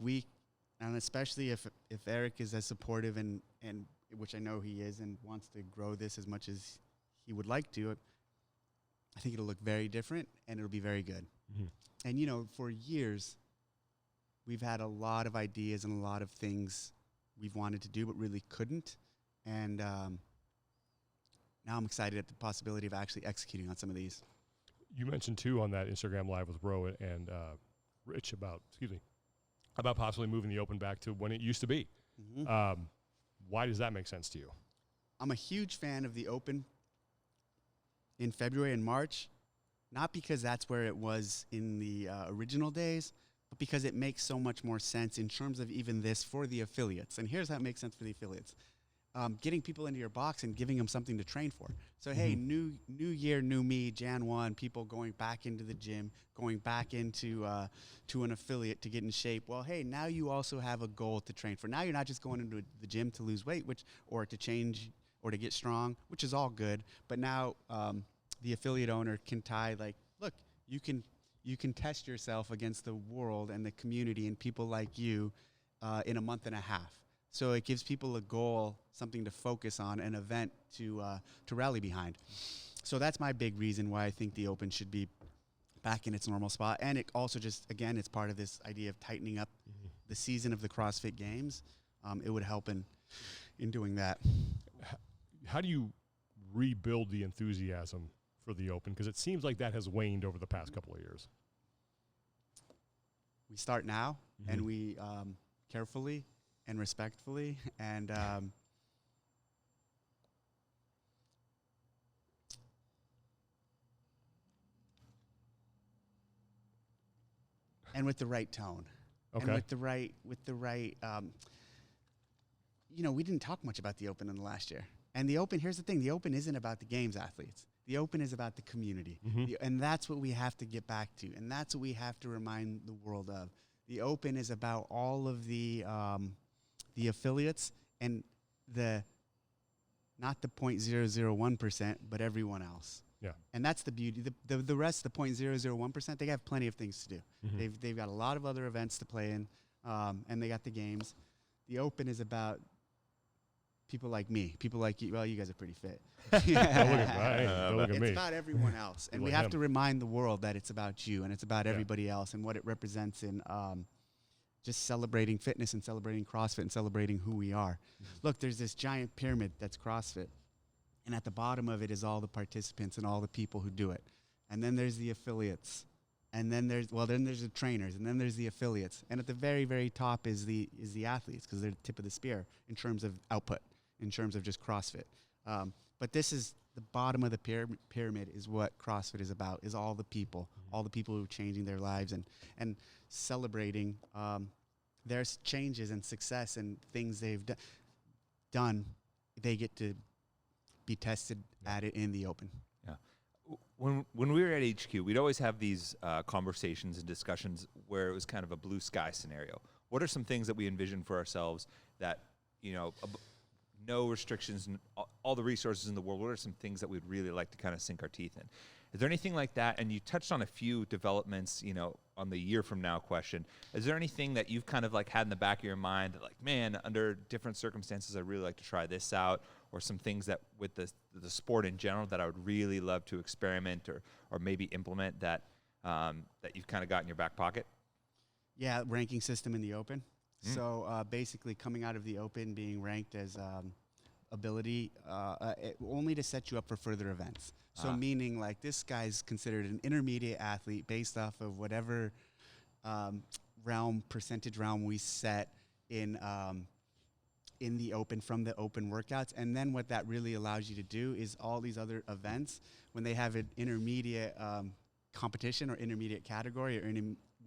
and especially if Eric is as supportive and which I know he is and wants to grow this as much as he would like to, I think it'll look very different and it'll be very good. And for years, we've had a lot of ideas and a lot of things we've wanted to do but really couldn't. And now I'm excited at the possibility of actually executing on some of these. You mentioned too on that Instagram Live with Ro and Rich about possibly moving the Open back to when it used to be. Why does that make sense to you? I'm a huge fan of the Open in February and March, not because that's where it was in the original days, but because it makes so much more sense in terms of even this for the affiliates. And here's how it makes sense for the affiliates. Getting people into your box and giving them something to train for. So, hey, new year, new me, Jan 1, people going back into the gym, going back into to an affiliate to get in shape. Well, hey, now you also have a goal to train for. Now you're not just going into the gym to lose weight, or to change or to get strong, which is all good. But now the affiliate owner can tie, like, look, you can test yourself against the world and the community and people like you in a month and a half. So it gives people a goal, something to focus on, an event to rally behind. So that's my big reason why I think the Open should be back in its normal spot. And it also just, again, it's part of this idea of tightening up the season of the CrossFit Games. It would help in doing that. How do you rebuild the enthusiasm for the Open? Because it seems like that has waned over the past couple of years. We start now, and we carefully and respectfully, and and with the right tone, and with the right, we didn't talk much about the Open in the last year. And the Open, here's the thing: the Open isn't about the Games athletes. The Open is about the community, and that's what we have to get back to, and that's what we have to remind the world of. The Open is about all of the affiliates and not the 0.001%, but everyone else. Yeah. And that's the beauty. The rest, the 0.001%, they have plenty of things to do. They've got a lot of other events to play in, and they got the games. The Open is about people like me, people like you. Well, you guys are pretty fit. Don't look at me. It's about everyone else. And we have to remind the world that it's about you and it's about everybody else and what it represents in just celebrating fitness and celebrating CrossFit and celebrating who we are. Look, there's this giant pyramid that's CrossFit. And at the bottom of it is all the participants and all the people who do it. And then there's the affiliates. And then there's the trainers. And then there's the affiliates. And at the very, very top is the athletes, because they're the tip of the spear in terms of output, in terms of just CrossFit. But this is the bottom of the pyramid is what CrossFit is about, is all the people who are changing their lives and celebrating their changes and success and things they've done. They get to be tested at it in the Open. Yeah. When we were at HQ, we'd always have these conversations and discussions where it was kind of a blue sky scenario. What are some things that we envision for ourselves that, no restrictions, and all the resources in the world? What are some things that we'd really like to kind of sink our teeth in? Is there anything like that? And you touched on a few developments, on the year from now question. Is there anything that you've kind of like had in the back of your mind that, like, man, under different circumstances, I'd really like to try this out, or some things that with the sport in general that I would really love to experiment or maybe implement that you've kind of got in your back pocket? Yeah, ranking system in the Open. So basically coming out of the Open, being ranked as ability only to set you up for further events. So meaning, like, this guy's considered an intermediate athlete based off of whatever percentage realm we set in the Open from the Open workouts. And then what that really allows you to do is all these other events, when they have an intermediate competition or intermediate category,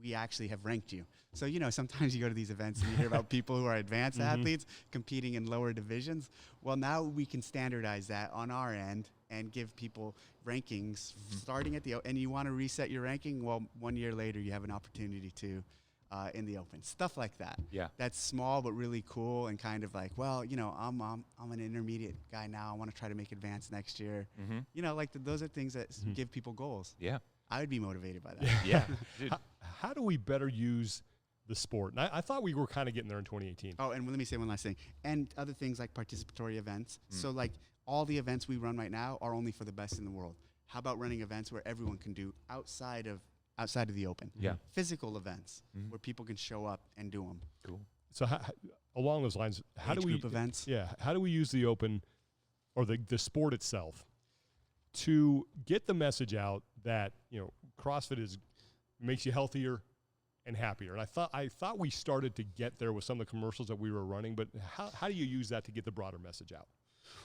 we actually have ranked you. So, sometimes you go to these events and you hear about people who are advanced athletes competing in lower divisions. Well, now we can standardize that on our end and give people rankings starting at and you want to reset your ranking? Well, 1 year later, you have an opportunity to in the Open. Stuff like that. Yeah. That's small but really cool, and kind of like, well, I'm an intermediate guy now. I want to try to make advanced next year. Those are things that give people goals. Yeah. I would be motivated by that. Yeah. Dude. How do we better use the sport? And I thought we were kind of getting there in 2018. Oh, and let me say one last thing. And other things like participatory events. So, like, all the events we run right now are only for the best in the world. How about running events where everyone can do outside of the Open? Yeah. Physical events where people can show up and do them. Cool. So along those lines, how do we group events? Yeah. How do we use the Open or the sport itself to get the message out that, CrossFit makes you healthier and happier? And I thought we started to get there with some of the commercials that we were running, but how do you use that to get the broader message out?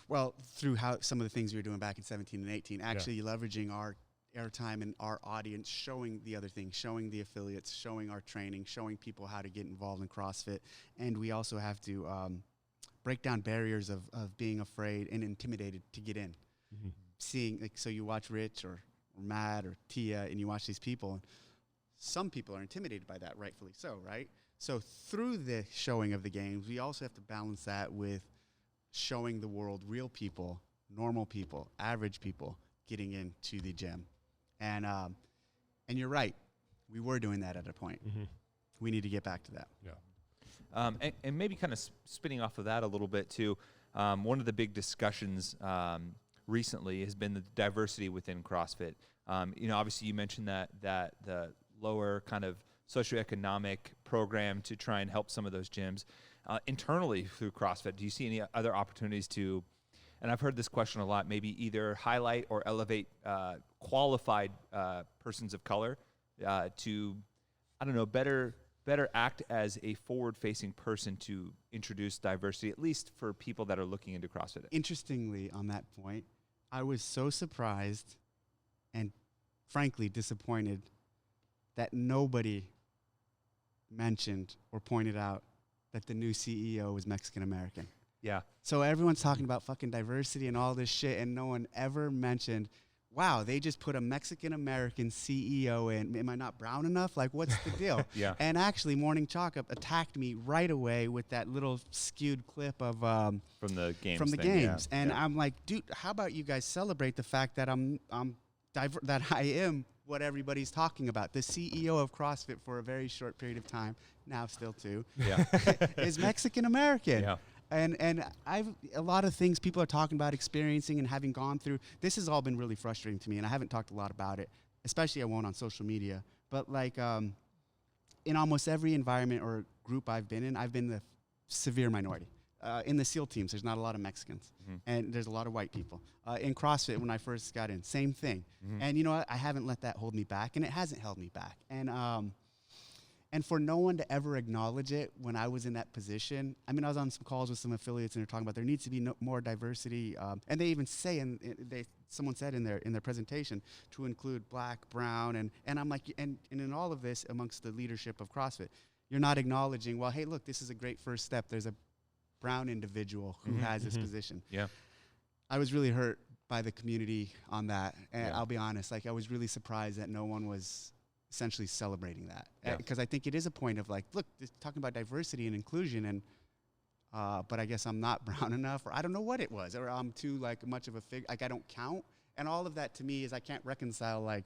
Well, through how some of the things we were doing back in 17 and 18, actually leveraging our airtime and our audience, showing the other things, showing the affiliates, showing our training, showing people how to get involved in CrossFit. And we also have to break down barriers of being afraid and intimidated to get in. Mm-hmm. Seeing, like, so you watch Rich or Matt or Tia, and you watch these people, and some people are intimidated by that, rightfully so, right? So through the showing of the games, we also have to balance that with showing the world real people, normal people, average people getting into the gym. And you're right. We were doing that at a point. Mm-hmm. We need to get back to that. Yeah. And maybe kind of spinning off of that a little bit too, one of the big discussions recently has been the diversity within CrossFit. Obviously you mentioned that the lower kind of socioeconomic program to try and help some of those gyms. Internally through CrossFit, do you see any other opportunities to, and I've heard this question a lot, maybe either highlight or elevate qualified persons of color to, I don't know, better act as a forward-facing person to introduce diversity, at least for people that are looking into CrossFit? Interestingly, on that point, I was so surprised and frankly disappointed that nobody mentioned or pointed out that the new CEO was Mexican-American. Yeah. So everyone's talking about fucking diversity and all this shit, and no one ever mentioned, wow, they just put a Mexican-American CEO in. Am I not brown enough? Like, what's the deal? Yeah. And actually, Morning Chalk Up attacked me right away with that little skewed clip of from the games. Yeah. And I'm like, dude, how about you guys celebrate the fact that that I am what everybody's talking about. The CEO of CrossFit for a very short period of time, now still too, is Mexican-American. Yeah. And a lot of things people are talking about experiencing and having gone through. This has all been really frustrating to me, and I haven't talked a lot about it, especially I won't on social media. But like in almost every environment or group I've been the severe minority. In the SEAL teams, there's not a lot of Mexicans, and there's a lot of white people. In CrossFit, when I first got in, same thing. And you know what? I haven't let that hold me back, and it hasn't held me back. And for no one to ever acknowledge it when I was in that position, I mean, I was on some calls with some affiliates, and they're talking about there needs to be more diversity, and they even say, someone said in their presentation, to include black, brown, and I'm like, and in all of this, amongst the leadership of CrossFit, you're not acknowledging, well, hey, look, this is a great first step. There's a brown individual who has this position. Yeah. I was really hurt by the community on that. And I'll be honest, like, I was really surprised that no one was essentially celebrating that. Because I think it is a point of like, look, talking about diversity and inclusion, and but I guess I'm not brown enough, or I don't know what it was, or I'm too like much of a figure, like I don't count. And all of that to me is I can't reconcile, like,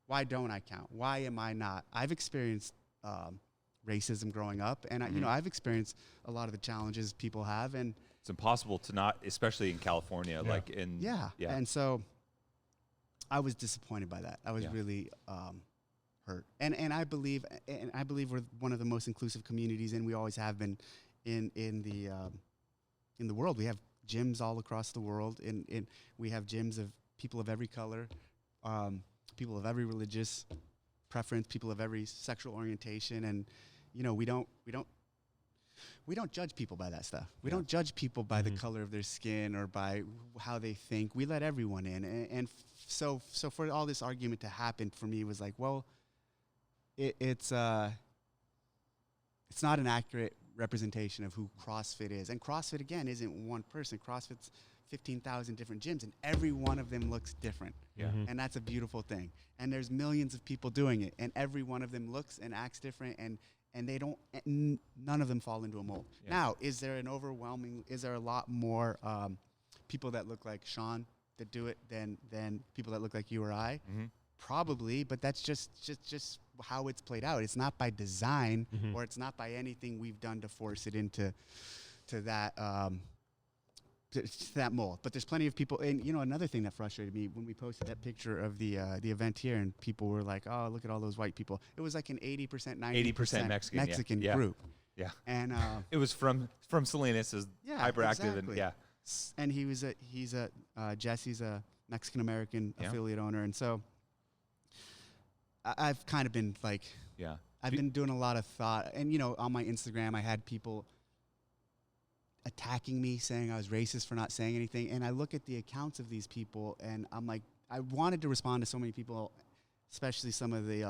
why don't I count? Why am I not? I've experienced racism growing up, and I've experienced a lot of the challenges people have, and it's impossible to not, especially in California, like in and so I was disappointed by that. I was really hurt, and I believe we're one of the most inclusive communities, and we always have been in the world. We have gyms all across the world, and we have gyms of people of every color, people of every religious preference, people of every sexual orientation, and we don't judge people by that stuff. We don't judge people by the color of their skin or by how they think. We let everyone in, and so for all this argument to happen, for me, it was like, well, it's not an accurate representation of who CrossFit is. And CrossFit, again, isn't one person. CrossFit's 15,000 different gyms, and every one of them looks different. Yeah. And that's a beautiful thing. And there's millions of people doing it, and every one of them looks and acts different, and they don't, none of them fall into a mold. Yeah. Now, is there a lot more people that look like Sean that do it than people that look like you or I? Mm-hmm. Probably, but that's just how it's played out. It's not by design, or it's not by anything we've done to force it into that that mold. But there's plenty of people, and another thing that frustrated me when we posted that picture of the event here, and people were like, "Oh, look at all those white people." It was like an 80%, 90% Mexican group. Yeah, and it was from Salinas, is hyperactive, exactly. And Jesse's a Mexican American affiliate owner, and so I've kind of been like, I've been doing a lot of thought, and on my Instagram, I had people attacking me, saying I was racist for not saying anything. And I look at the accounts of these people, and I'm like, I wanted to respond to so many people, especially some of the,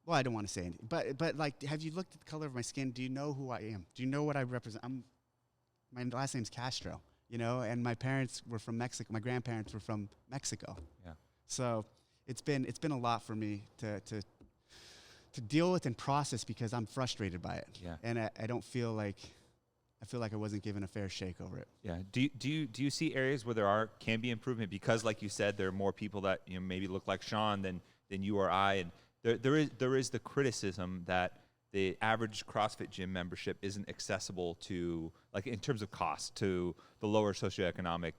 well, I don't want to say anything, but like, have you looked at the color of my skin? Do you know who I am? Do you know what I represent? My last name's Castro, and my parents were from Mexico. My grandparents were from Mexico. Yeah. So it's been a lot for me to deal with and process, because I'm frustrated by it. Yeah. And I don't feel like, I feel like I wasn't given a fair shake over it. Yeah. Do you see areas where can be improvement, because, like you said, there are more people that maybe look like Sean than you or I, and there is the criticism that the average CrossFit gym membership isn't accessible to, like, in terms of cost, to the lower socioeconomic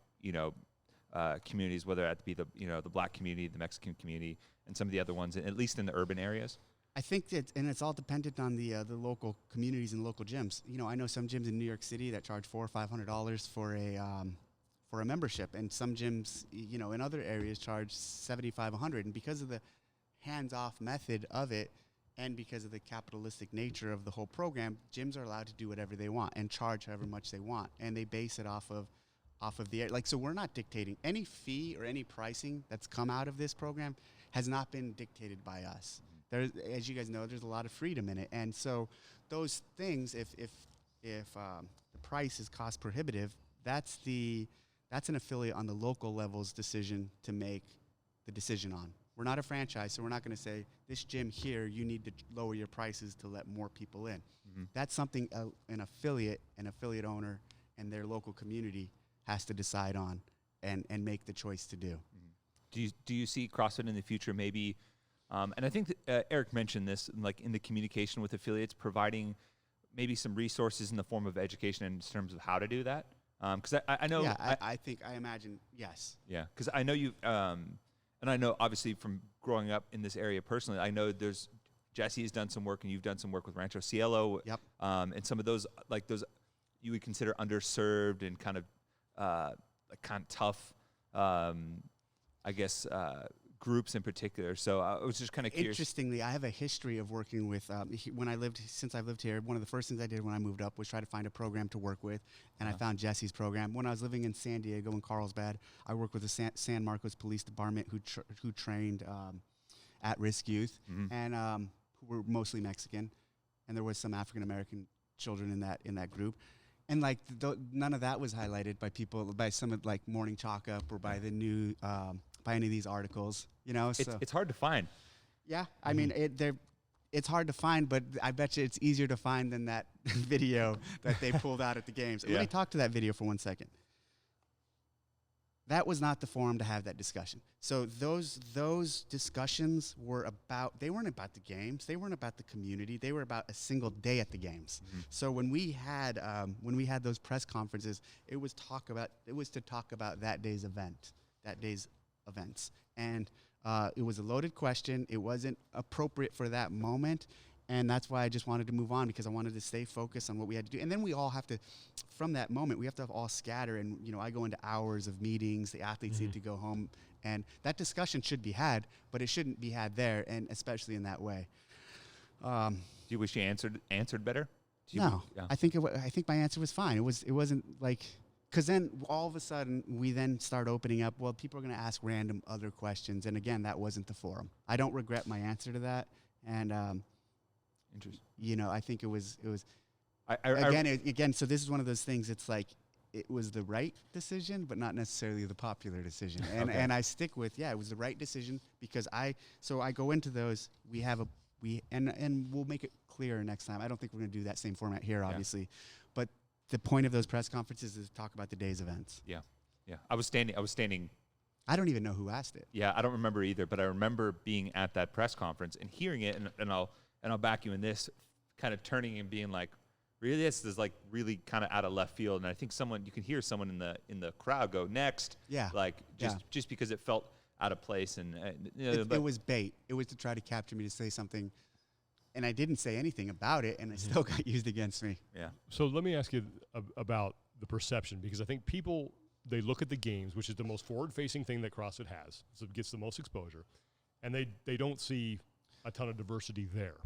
communities, whether that be the Black community, the Mexican community, and some of the other ones, at least in the urban areas. I think that, and it's all dependent on the local communities and local gyms. I know some gyms in New York City that charge $400 or $500 for a membership, and some gyms, in other areas charge $75, $100. And because of the hands-off method of it, and because of the capitalistic nature of the whole program, gyms are allowed to do whatever they want and charge however much they want, and they base it off of the so we're not dictating any fee or any pricing that's come out of this program has not been dictated by us. There's, as you guys know, there's a lot of freedom in it, and so those things, if the price is cost prohibitive, that's an affiliate on the local level's decision to make the decision on. We're not a franchise, so we're not going to say, this gym here, you need to lower your prices to let more people in. Mm-hmm. That's something an affiliate owner, and their local community has to decide on and make the choice to do. Mm-hmm. Do you see CrossFit in the future maybe, and I think that, Eric mentioned this, like in the communication with affiliates, providing maybe some resources in the form of education in terms of how to do that? Because I know... Yeah, I imagine, yes. Yeah, because I know you... and I know, obviously, from growing up in this area personally, I know Jesse has done some work, and you've done some work with Rancho Cielo. Yep. And some of those, like those, you would consider underserved and kind of tough, I guess, groups in particular. So I was just kind of curious. Interestingly, I have a history of working with, since I've lived here, one of the first things I did when I moved up was try to find a program to work with, and I found Jesse's program. When I was living in San Diego in Carlsbad, I worked with the San Marcos Police Department who trained at-risk youth, mm-hmm. and who were mostly Mexican, and there was some African-American children in that group. And like none of that was highlighted by some of like Morning Chalk Up or by the new by any of these articles, It's hard to find. Yeah, I mean it's hard to find, but I bet you it's easier to find than that video that they pulled out at the games. Yeah. Let me talk to that video for 1 second. That was not the forum to have that discussion. So those discussions they weren't about the games. They weren't about the community. They were about a single day at the games. Mm-hmm. So when we had those press conferences, it was to talk about that day's events. And it was a loaded question. It wasn't appropriate for that moment. And that's why I just wanted to move on, because I wanted to stay focused on what we had to do. And then we all have to, from that moment, we have to all scatter. And, I go into hours of meetings. The athletes mm-hmm. need to go home. And that discussion should be had, but it shouldn't be had there, and especially in that way. Do you wish you answered better? No. Yeah. I think my answer was fine. It wasn't like... Because then all of a sudden we then start opening up, well, people are going to ask random other questions. And again, that wasn't the forum. I don't regret my answer to that. And, interesting. I think it was again, so this is one of those things. It's like, it was the right decision, but not necessarily the popular decision. And and I stick with, it was the right decision, because I go into those, and we'll make it clearer next time. I don't think we're going to do that same format here, obviously. But the point of those press conferences is to talk about the day's events. Yeah. Yeah. I was standing. I don't even know who asked it. Yeah, I don't remember either, but I remember being at that press conference and hearing it, and I'll back you in this, kind of turning and being like, really, this is like really kind of out of left field. And I think you can hear someone in the crowd go, next. Yeah. Like just because it felt out of place, and it was bait. It was to try to capture me to say something. And I didn't say anything about it, and it still got used against me. Yeah. So let me ask you about the perception, because I think people, they look at the games, which is the most forward-facing thing that CrossFit has, so it gets the most exposure, and they don't see a ton of diversity there.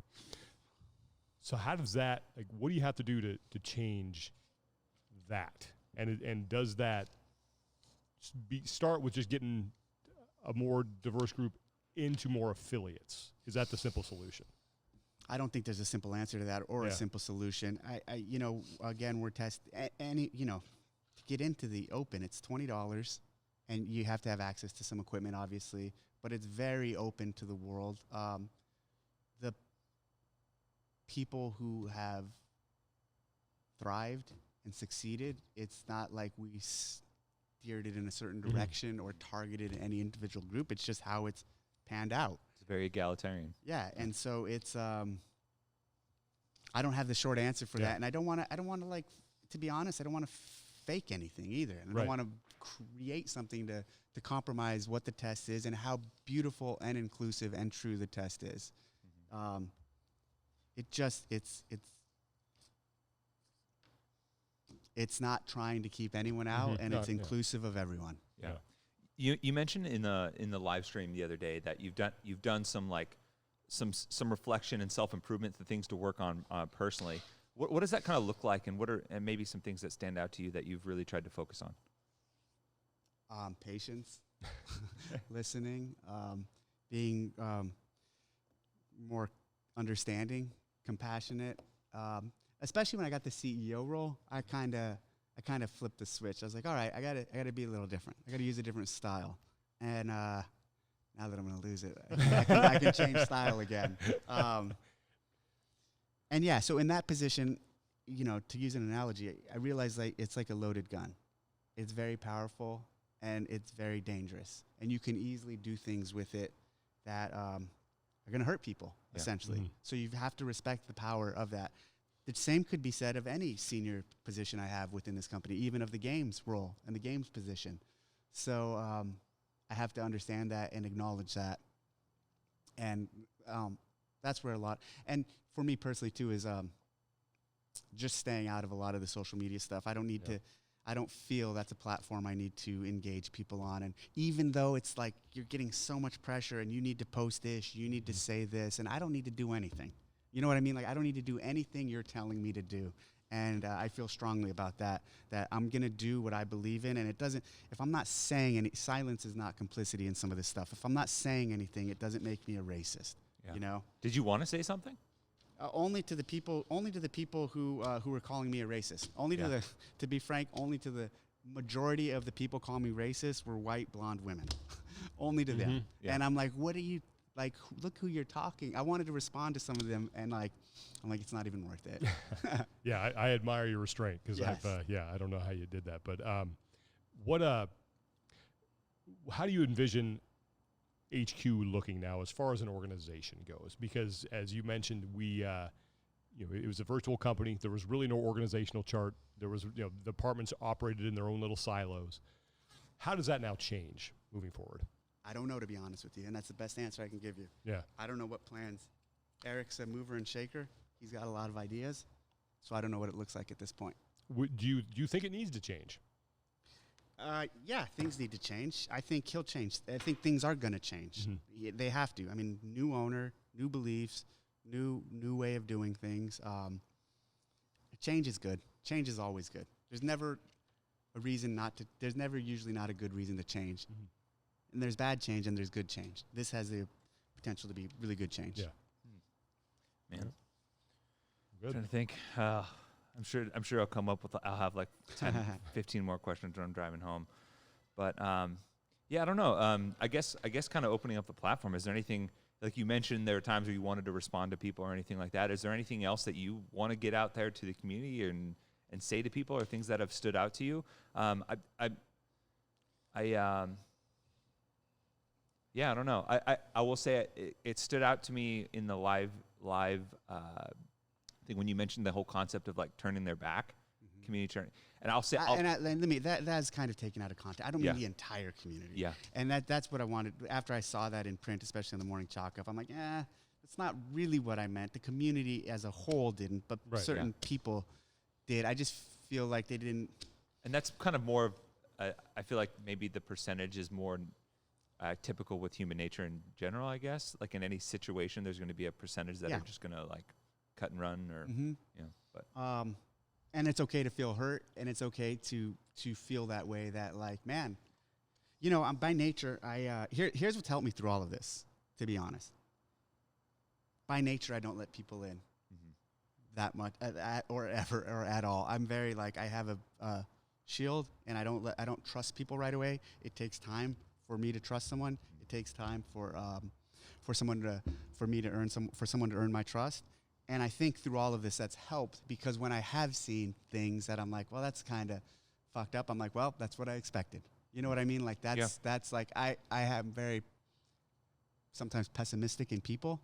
So how does that, like, what do you have to do to change that? And does that start with just getting a more diverse group into more affiliates? Is that the simple solution? I don't think there's a simple answer to that or a simple solution. Again, we're to get into the Open, it's $20, and you have to have access to some equipment, obviously, but it's very open to the world. The people who have thrived and succeeded, it's not like we steered it in a certain direction or targeted any individual group. It's just how it's panned out. It's very egalitarian. Yeah, and so it's I don't have the short answer for that, and I don't want to like, to be honest, I don't want to fake anything either, and I don't want to create something to compromise what the test is and how beautiful and inclusive and true the test is. It's not trying to keep anyone out, and it's inclusive of everyone. Yeah. You mentioned in the live stream the other day that you've done some like some reflection and self-improvement, the things to work on personally. What does that kind of look like, and what are maybe some things that stand out to you that you've really tried to focus on? Patience, listening, being more understanding, compassionate. Especially when I got the CEO role, I kind of flipped the switch. I was like, all right, I gotta be a little different. I gotta use a different style. And now that I'm gonna lose it, I can change style again. And yeah, so in that position, to use an analogy, I realized like it's like a loaded gun. It's very powerful and it's very dangerous, and you can easily do things with it that are gonna hurt people essentially. Mm-hmm. So you have to respect the power of that. The same could be said of any senior position I have within this company, even of the games role and the games position. So I have to understand that and acknowledge that. And that's where a lot, and for me personally too, is just staying out of a lot of the social media stuff. I don't need to, I don't feel that's a platform I need to engage people on. And even though it's like you're getting so much pressure and you need to post this, you need to say this, and I don't need to do anything. You know what I mean? Like, I don't need to do anything you're telling me to do. And I feel strongly about that I'm going to do what I believe in. And it doesn't, if I'm not saying any, silence is not complicity in some of this stuff. If I'm not saying anything, it doesn't make me a racist, you know? Did you want to say something? Only to the people who were calling me a racist. To be frank, only to the majority of the people calling me racist were white, blonde women. Only to them. Yeah. And I'm like, what are you, like, look who you're talking. I wanted to respond to some of them, and like, I'm like, it's not even worth it. Yeah, I admire your restraint, because I don't know how you did that. But how do you envision HQ looking now as far as an organization goes? Because as you mentioned, it was a virtual company. There was really no organizational chart. There was, the departments operated in their own little silos. How does that now change moving forward? I don't know, to be honest with you, and that's the best answer I can give you. Yeah. I don't know what plans. Eric's a mover and shaker. He's got a lot of ideas, so I don't know what it looks like at this point. Do you think it needs to change? Yeah, things need to change. I think he'll change. I think things are going to change. Mm-hmm. They have to. I mean, new owner, new beliefs, new way of doing things. Change is good. Change is always good. There's never a reason not to. There's never usually not a good reason to change. Mm-hmm. And there's bad change and there's good change. This has the potential to be really good change. Yeah. Man. Good. I'm trying to think. I'm sure I'll come up with, I'll have like 10, 15 more questions when I'm driving home. But I don't know. I guess kind of opening up the platform, is there anything, like you mentioned, there are times where you wanted to respond to people or anything like that. Is there anything else that you want to get out there to the community and say to people, or things that have stood out to you? Yeah, I don't know. I will say it stood out to me in the live thing when you mentioned the whole concept of like turning their back, community turning. And I'll say, that's kind of taken out of context. I don't mean the entire community. Yeah. And that's what I wanted. After I saw that in print, especially in the morning chalk up, I'm like, that's not really what I meant. The community as a whole didn't, but certain people did. I just feel like they didn't. And that's kind of more of, I feel like maybe the percentage is more typical with human nature in general, I guess. Like in any situation, there's going to be a percentage that are just going to like cut and run, or but and it's okay to feel hurt, and it's okay to feel that way, that like, man, you know, I'm by nature, here's what's helped me through all of this, to be honest. By nature, I don't let people in that much, or ever, or at all. I'm very, like, I have a shield, and I don't trust people right away. It takes time for me to trust someone. It takes time for someone to earn my trust. And I think through all of this, that's helped, because when I have seen things that I'm like, well, that's kind of fucked up, I'm like, well, that's what I expected. You know what I mean? Like, that's like, I am very sometimes pessimistic in people,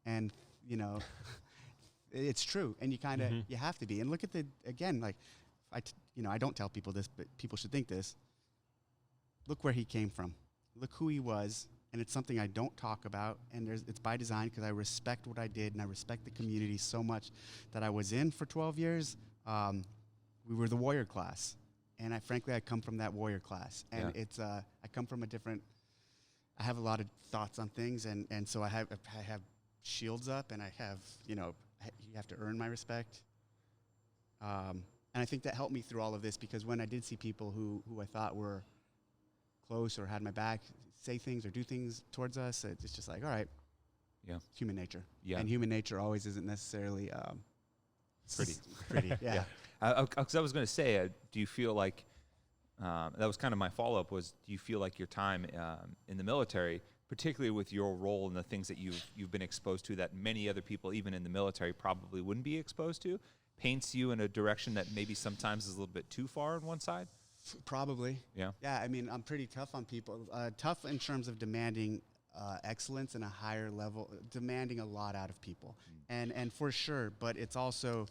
and, you know, it's true. And you kind of, you have to be. And look at again, like, I don't tell people this, but people should think this. Look where he came from. Look who he was. And it's something I don't talk about, and it's by design, because I respect what I did, and I respect the community so much that I was in for 12 years. We were the warrior class, and frankly, I come from that warrior class. And it's I come from I have a lot of thoughts on things, and so I have shields up, and I have, you know, you have to earn my respect. And I think that helped me through all of this, because when I did see people who I thought were close or had my back say things or do things towards us, it's just like, all right, it's human nature. And human nature always isn't necessarily pretty. Because I was going to say, do you feel like that was kind of my follow-up, was, do you feel like your time in the military, particularly with your role and the things that you've been exposed to that many other people, even in the military, probably wouldn't be exposed to, paints you in a direction that maybe sometimes is a little bit too far on one side? Probably. Yeah. Yeah, I mean, I'm pretty tough on people. Tough in terms of demanding excellence and a higher level, demanding a lot out of people. And for sure, but it's also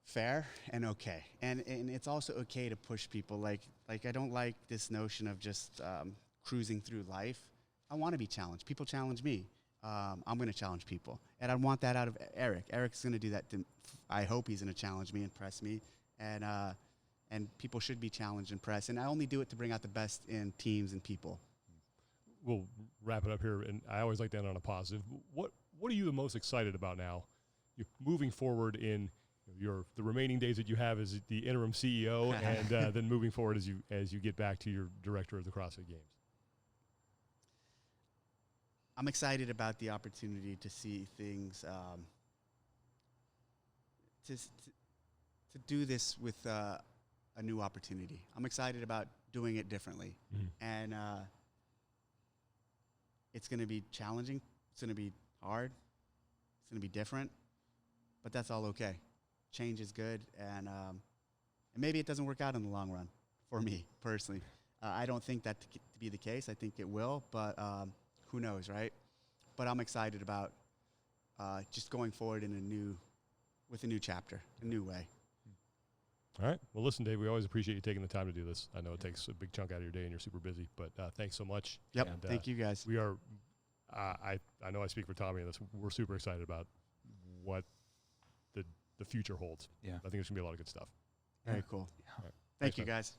fair and okay. And it's also okay to push people. Like I don't like this notion of just cruising through life. I want to be challenged. People challenge me. I'm going to challenge people. And I want that out of Eric. Eric's going to do that. I hope he's going to challenge me and press me. And people should be challenged and pressed. And I only do it to bring out the best in teams and people. We'll wrap it up here, and I always like to end on a positive. What are you the most excited about now? You're moving forward in the remaining days that you have as the interim CEO, and then moving forward as you get back to your director of the CrossFit Games. I'm excited about the opportunity to see things, to do this with a new opportunity. I'm excited about doing it differently. And it's going to be challenging. It's going to be hard. It's going to be different. But that's all okay. Change is good. And maybe it doesn't work out in the long run for me personally. I don't think that to be the case. I think it will, but who knows, right? But I'm excited about just going forward with a new chapter, a new way. All right. Well, listen, Dave, we always appreciate you taking the time to do this. I know it takes a big chunk out of your day and you're super busy, but thanks so much. Yep. And, thank you, guys. We are, I know I speak for Tommy in this. We're super excited about what the future holds. Yeah. I think there's going to be a lot of good stuff. Very cool. All right. Thank you, guys.